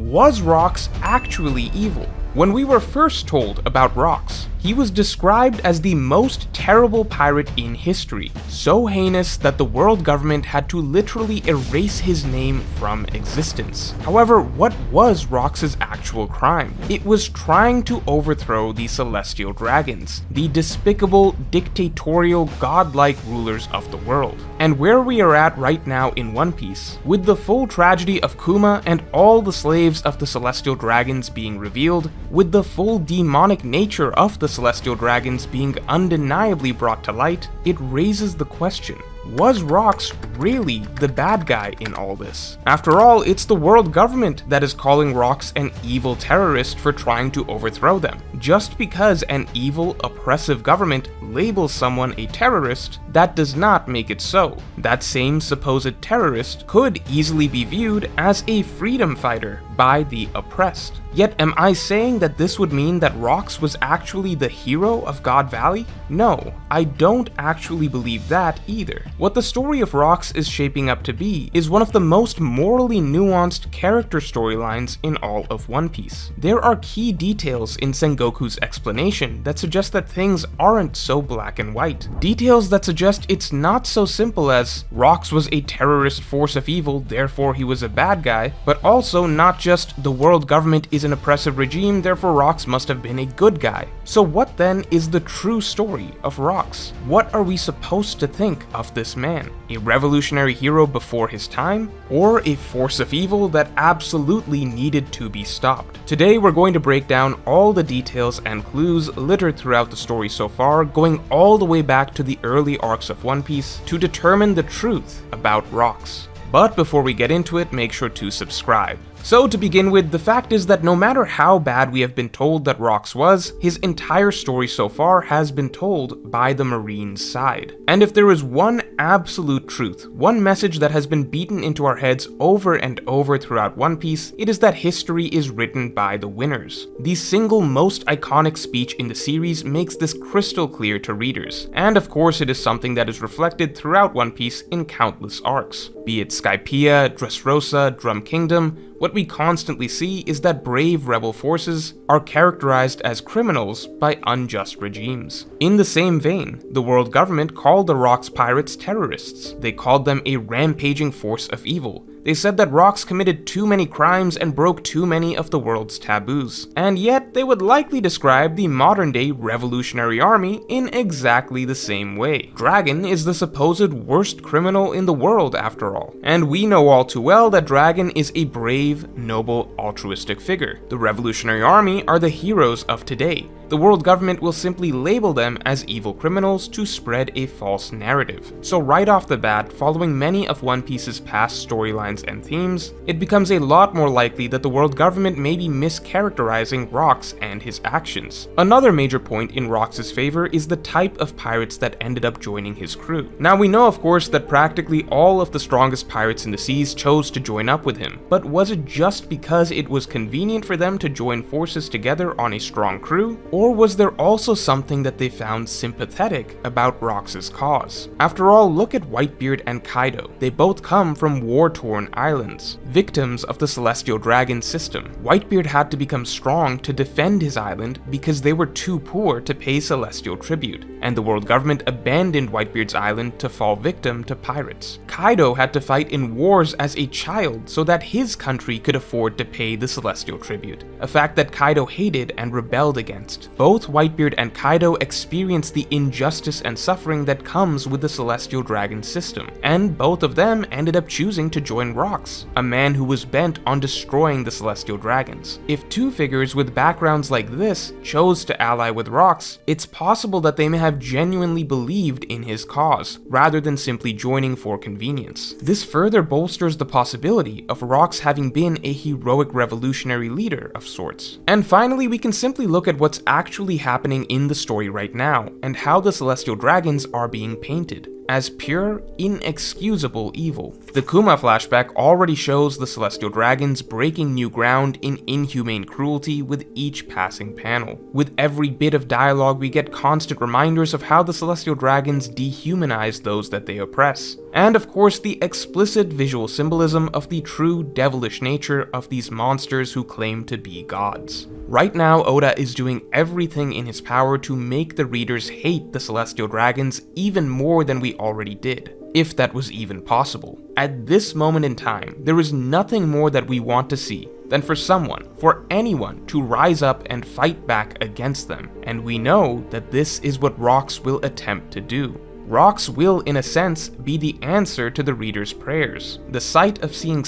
Was Rox actually evil? When we were first told about Rox, he was described as the most terrible pirate in history, so heinous that the world government had to literally erase his name from existence. However, what was Rox's actual crime? It was trying to overthrow the Celestial Dragons, the despicable, dictatorial, godlike rulers of the world. And where we are at right now in One Piece, with the full tragedy of Kuma and all the slaves of the Celestial Dragons being revealed, with the full demonic nature of the Celestial Dragons being undeniably brought to light, it raises the question, was Rox really the bad guy in all this? After all, it's the world government that is calling Rox an evil terrorist for trying to overthrow them. Just because an evil, oppressive government labels someone a terrorist, that does not make it so. That same supposed terrorist could easily be viewed as a freedom fighter by the oppressed. Yet am I saying that this would mean that Rox was actually the hero of God Valley? No, I don't actually believe that either. What the story of Rox is shaping up to be is one of the most morally nuanced character storylines in all of One Piece. There are key details in Sengoku's explanation that suggest that things aren't so black and white. Details that suggest it's not so simple as Rox was a terrorist force of evil, therefore he was a bad guy, but also not just the world government is an oppressive regime, therefore Rox must have been a good guy. So what then is the true story of Rox? What are we supposed to think of this man? A revolutionary hero before his time? Or a force of evil that absolutely needed to be stopped? Today we're going to break down all the details and clues littered throughout the story so far, going all the way back to the early arcs of One Piece to determine the truth about Rox. But before we get into it, make sure to subscribe. So to begin with, the fact is that no matter how bad we have been told that Rox was, his entire story so far has been told by the Marines' side. And if there is one absolute truth, one message that has been beaten into our heads over and over throughout One Piece, it is that history is written by the winners. The single most iconic speech in the series makes this crystal clear to readers, and of course it is something that is reflected throughout One Piece in countless arcs. Be it Skypiea, Dressrosa, Drum Kingdom, what we constantly see is that brave rebel forces are characterized as criminals by unjust regimes. In the same vein, the world government called the Rox pirates terrorists. They called them a rampaging force of evil. They said that Rox committed too many crimes and broke too many of the world's taboos. And yet, they would likely describe the modern-day Revolutionary Army in exactly the same way. Dragon is the supposed worst criminal in the world, after all. And we know all too well that Dragon is a brave, noble, altruistic figure. The Revolutionary Army are the heroes of today. The world government will simply label them as evil criminals to spread a false narrative. So right off the bat, following many of One Piece's past storylines and themes, it becomes a lot more likely that the world government may be mischaracterizing Rox and his actions. Another major point in Rox's favor is the type of pirates that ended up joining his crew. Now we know of course that practically all of the strongest pirates in the seas chose to join up with him, but was it just because it was convenient for them to join forces together on a strong crew? Or was there also something that they found sympathetic about Rox's cause? After all, look at Whitebeard and Kaido. They both come from war-torn islands, victims of the Celestial Dragon system. Whitebeard had to become strong to defend his island because they were too poor to pay celestial tribute, and the world government abandoned Whitebeard's island to fall victim to pirates. Kaido had to fight in wars as a child so that his country could afford to pay the celestial tribute, a fact that Kaido hated and rebelled against. Both Whitebeard and Kaido experienced the injustice and suffering that comes with the Celestial Dragon system, and both of them ended up choosing to join Rox, a man who was bent on destroying the Celestial Dragons. If two figures with backgrounds like this chose to ally with Rox, it's possible that they may have genuinely believed in his cause, rather than simply joining for convenience. This further bolsters the possibility of Rox having been a heroic revolutionary leader of sorts. And finally, we can simply look at what's actually happening in the story right now, and how the Celestial Dragons are being painted as pure, inexcusable evil. The Kuma flashback already shows the Celestial Dragons breaking new ground in inhumane cruelty with each passing panel. With every bit of dialogue, we get constant reminders of how the Celestial Dragons dehumanize those that they oppress. and of course the explicit visual symbolism of the true devilish nature of these monsters who claim to be gods. Right now, Oda is doing everything in his power to make the readers hate the celestial dragons even more than we already did, if that was even possible. At this moment in time, there is nothing more that we want to see than for anyone to rise up and fight back against them, and we know that this is what Rocks will attempt to do. Rocks will, in a sense, be the answer to the reader's prayers. The sight of seeing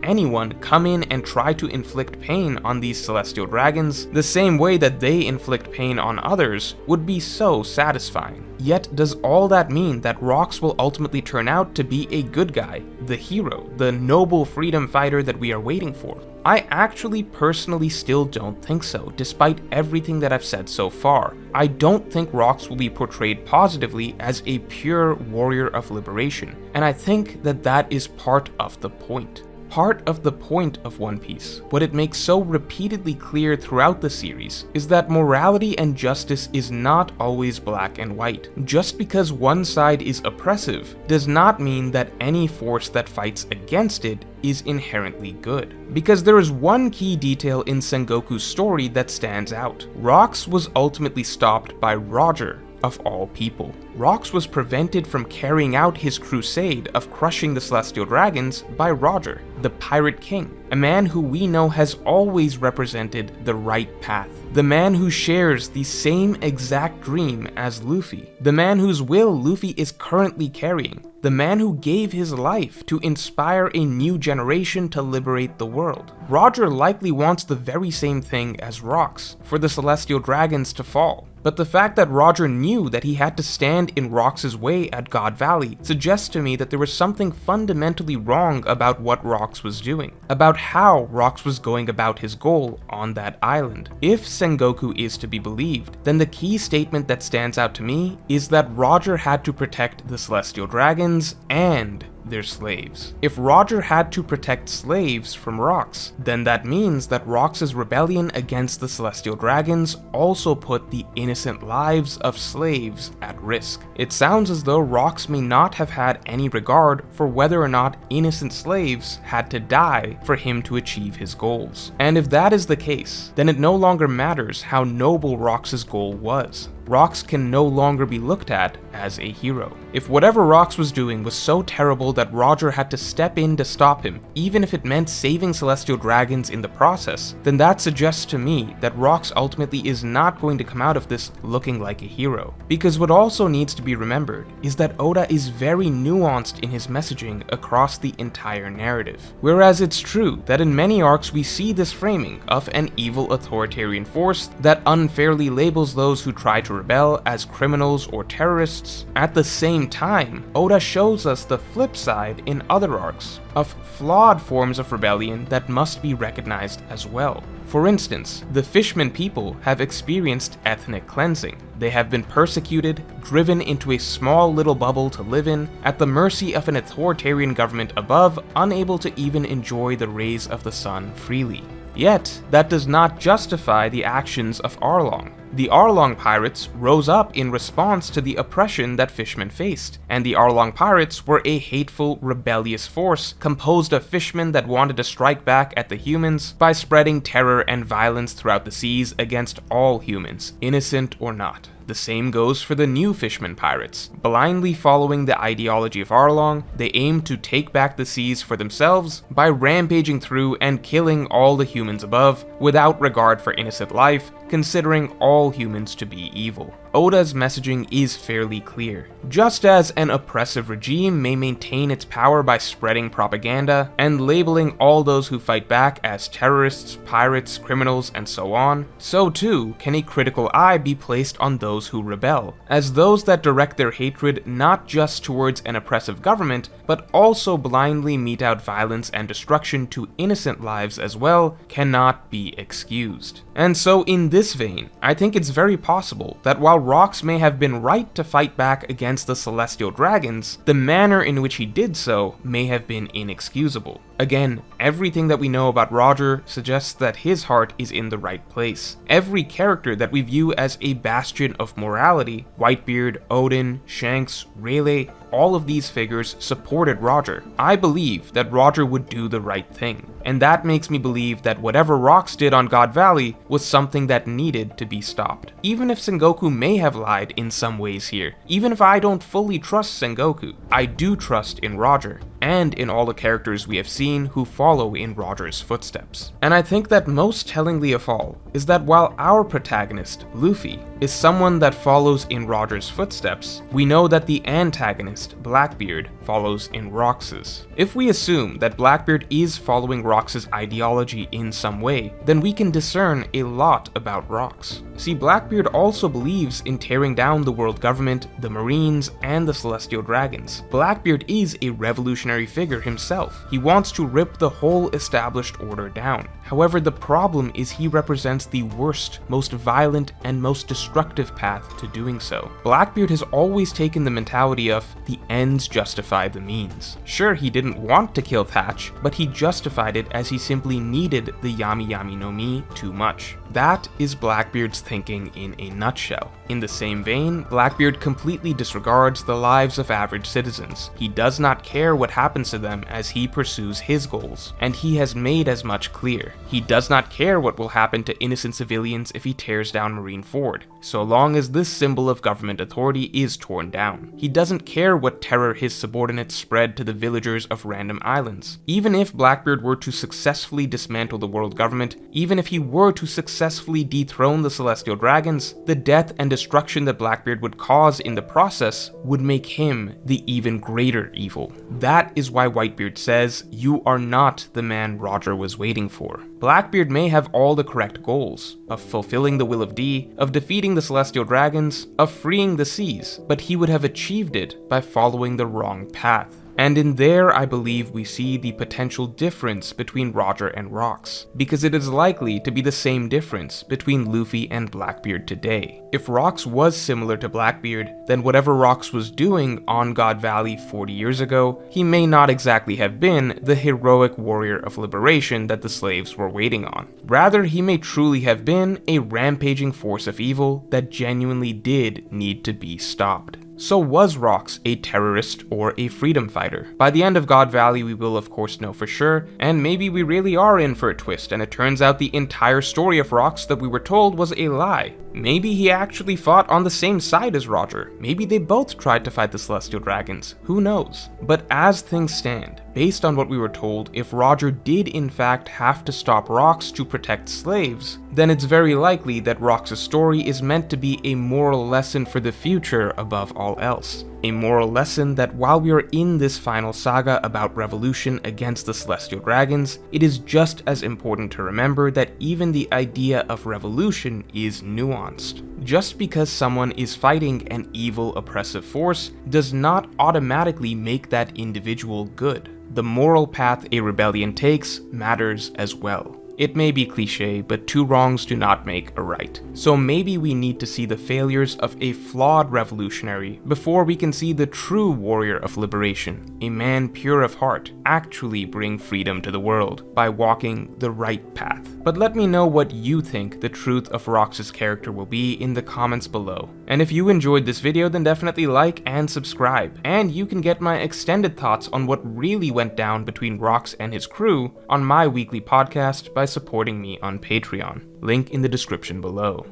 anyone come in and try to inflict pain on these celestial dragons, the same way that they inflict pain on others, would be so satisfying. Yet does all that mean that Rocks will ultimately turn out to be a good guy, the hero, the noble freedom fighter that we are waiting for? I actually personally still don't think so, despite everything that I've said so far. I don't think Rocks will be portrayed positively as a pure warrior of liberation, and I think that that is part of the point. Part of the point of One Piece, what it makes so repeatedly clear throughout the series, is that morality and justice is not always black and white. Just because one side is oppressive does not mean that any force that fights against it is inherently good. Because there is one key detail in Sengoku's story that stands out. Rocks was ultimately stopped by Roger, of all people. Rocks was prevented from carrying out his crusade of crushing the celestial dragons by Roger, the Pirate King, a man who we know has always represented the right path, the man who shares the same exact dream as Luffy, the man whose will Luffy is currently carrying, the man who gave his life to inspire a new generation to liberate the world. Roger likely wants the very same thing as Rocks, for the celestial dragons to fall. But the fact that Roger knew that he had to stand in Rocks' way at God Valley suggests to me that there was something fundamentally wrong about what Rocks was doing, about how Rocks was going about his goal on that island. If Sengoku is to be believed, then the key statement that stands out to me is that Roger had to protect the celestial dragons and their slaves. If Roger had to protect slaves from Rocks, then that means that Rocks' rebellion against the celestial dragons also put the innocent lives of slaves at risk. It sounds as though Rocks may not have had any regard for whether or not innocent slaves had to die for him to achieve his goals. And if that is the case, then it no longer matters how noble Rocks' goal was. Rocks can no longer be looked at as a hero. If whatever Rocks was doing was so terrible that Roger had to step in to stop him, even if it meant saving celestial dragons in the process, then that suggests to me that Rocks ultimately is not going to come out of this looking like a hero. Because what also needs to be remembered is that Oda is very nuanced in his messaging across the entire narrative. Whereas it's true that in many arcs we see this framing of an evil authoritarian force that unfairly labels those who try to rebel as criminals or terrorists, at the same time, Oda shows us the flip side in other arcs of flawed forms of rebellion that must be recognized as well. For instance, the Fishman people have experienced ethnic cleansing. They have been persecuted, driven into a small little bubble to live in, at the mercy of an authoritarian government above, unable to even enjoy the rays of the sun freely. Yet, that does not justify the actions of Arlong. The Arlong pirates rose up in response to the oppression that fishmen faced, and the Arlong pirates were a hateful, rebellious force composed of fishmen that wanted to strike back at the humans by spreading terror and violence throughout the seas against all humans, innocent or not. The same goes for the new Fishman pirates. Blindly following the ideology of Arlong, they aim to take back the seas for themselves by rampaging through and killing all the humans above without regard for innocent life, considering all humans to be evil. Oda's messaging is fairly clear. Just as an oppressive regime may maintain its power by spreading propaganda and labeling all those who fight back as terrorists, pirates, criminals, and so on, so too can a critical eye be placed on those who rebel, as those that direct their hatred not just towards an oppressive government, but also blindly mete out violence and destruction to innocent lives as well, cannot be excused. And so in this vein, I think it's very possible that while Rocks may have been right to fight back against the celestial dragons, the manner in which he did so may have been inexcusable. Again, everything that we know about Roger suggests that his heart is in the right place. Every character that we view as a bastion of morality, Whitebeard, Odin, Shanks, Rayleigh, all of these figures supported Roger. I believe that Roger would do the right thing, and that makes me believe that whatever Rox did on God Valley was something that needed to be stopped. Even if Sengoku may have lied in some ways here, even if I don't fully trust Sengoku, I do trust in Roger, and in all the characters we have seen who follow in Roger's footsteps. And I think that most tellingly of all is that while our protagonist, Luffy, is someone that follows in Roger's footsteps, we know that the antagonist, Blackbeard, follows in Rox's. If we assume that Blackbeard is following Rox's ideology in some way, then we can discern a lot about Rox. See, Blackbeard also believes in tearing down the world government, the Marines, and the Celestial Dragons. Blackbeard is a revolutionary figure himself. He wants to rip the whole established order down. However, the problem is he represents the worst, most violent, and most destructive path to doing so. Blackbeard has always taken the mentality of the ends justify the means. Sure, he didn't want to kill Thatch, but he justified it as he simply needed the Yami Yami no Mi too much. That is Blackbeard's thinking in a nutshell. In the same vein, Blackbeard completely disregards the lives of average citizens. He does not care what happens to them as he pursues his goals, and he has made as much clear. He does not care what will happen to innocent civilians if he tears down Marineford, so long as this symbol of government authority is torn down. He doesn't care what terror his subordinates spread to the villagers of random islands. Even if Blackbeard were to successfully dismantle the world government, even if he were to successfully dethrone the Celestial Dragons, the death and destruction that Blackbeard would cause in the process would make him the even greater evil. That is why Whitebeard says, "You are not the man Roger was waiting for." Blackbeard may have all the correct goals, of fulfilling the will of D, of defeating the Celestial Dragons, of freeing the seas, but he would have achieved it by following the wrong path. And in there, I believe we see the potential difference between Roger and Rox, because it is likely to be the same difference between Luffy and Blackbeard today. If Rox was similar to Blackbeard, then whatever Rox was doing on God Valley 40 years ago, he may not exactly have been the heroic warrior of liberation that the slaves were waiting on. Rather, he may truly have been a rampaging force of evil that genuinely did need to be stopped. So was Rox a terrorist or a freedom fighter? By the end of God Valley, we will of course know for sure, and maybe we really are in for a twist and it turns out the entire story of Rox that we were told was a lie. Maybe he actually fought on the same side as Roger. Maybe they both tried to fight the Celestial Dragons. Who knows? But as things stand, based on what we were told, if Roger did in fact have to stop Rox to protect slaves, then it's very likely that Rox's story is meant to be a moral lesson for the future above all else. A moral lesson that while we are in this final saga about revolution against the Celestial Dragons, it is just as important to remember that even the idea of revolution is nuanced. Just because someone is fighting an evil oppressive force does not automatically make that individual good. The moral path a rebellion takes matters as well. It may be cliche, but two wrongs do not make a right. So maybe we need to see the failures of a flawed revolutionary before we can see the true warrior of liberation, a man pure of heart, actually bring freedom to the world by walking the right path. But let me know what you think the truth of Rox's character will be in the comments below. And if you enjoyed this video, then definitely like and subscribe. And you can get my extended thoughts on what really went down between Rox and his crew on my weekly podcast by supporting me on Patreon. Link in the description below.